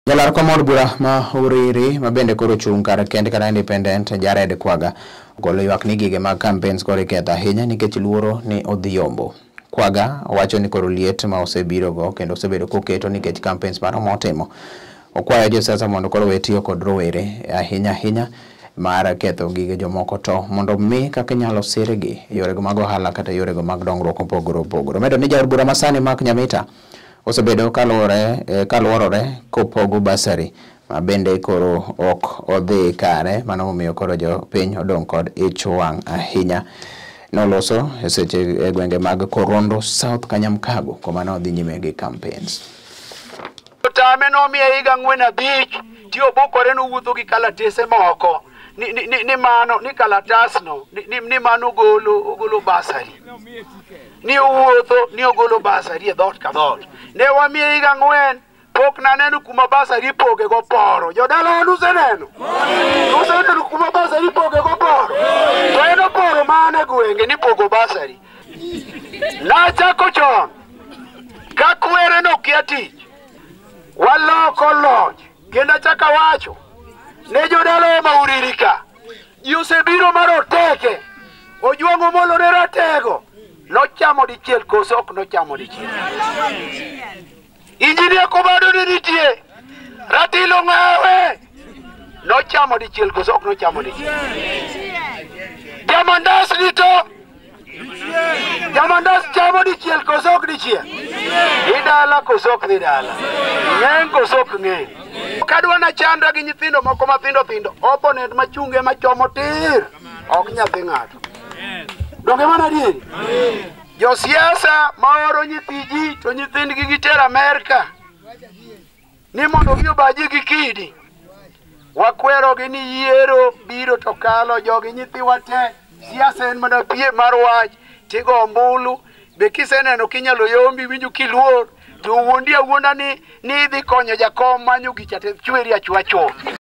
Jalar komod bura ma Uriri ma bende koro chung kar kende kata independent Jared Kwaga golo ywak ni gige mag campaigns koro iketho ahinya nikech luoro ni odhi yombo. Kwaga wacho ni koro liet ma osebiro go kendo osebedo koketo nikech campaigns mar motimo. Okwayo josiasa mondo koro we tiyo kod rowere ahinya mar ketho gige jomoko to mondo mi kaka nyalo sirgi yorego mag ohala kata yorego mag dongruok opogore. Medo ni jaod bura masani Mark Nyamita osebedo kaluorore kopogo basari ma bende koro ok odhi kare, mano momiyo koro jo piny odong kod ich wang' ahinya. Noloso seche gwenge mag Korondo South Kanyamkago kuma ne odhi nyime gi campaigns. Tame nomiye higa 4-5 tiyo bokore nowuotho gi kalatese moko ni mano ni kalatasno ni mano ogolo basari ni owuotho ni ogolo basari e dhot ka dhot. Ne wamiye higa 4 pok naneno kuma basari poge go poro. Jodala nuseneno kuma basari poge go poro. To en oporo mane gwenge ni pogo basari. Nachako chon ka kwere nokia tich waloko loch kendo achaka wacho ne jodala ma Uriri ka ji osebiro maroteke ojuongo molore ratego nochamo dichiel koso ok nochamo dichiel. Injinia Kobado ne nitie ratilo ng'awe nochamo dichiel koso ok nochamo dichiel. Jamandas nito Jamandas chamo dichiel koso ok dichiel. Idala koso ok dhi dala. Ng'eng koso ok ng'eng. Kadwa na chandra gi nyithindo moko mathindo opponent machunge machomo tir ok nyathi ng'ato. Donge mana adieri? Josiasa maoro nyithiji to nyithindgi gitero Amerika ni mondo gibaji gi kidi. Wakwerogi ni yiero biro to kalo jogi nyithiwa te. Siasa en mana piem mar wach tigo ombulu be kiseneno kinyalo yombi winjo kiluor to wuondi awuonda ni idhi konyo jakom manyo gicha te chweri achwacho.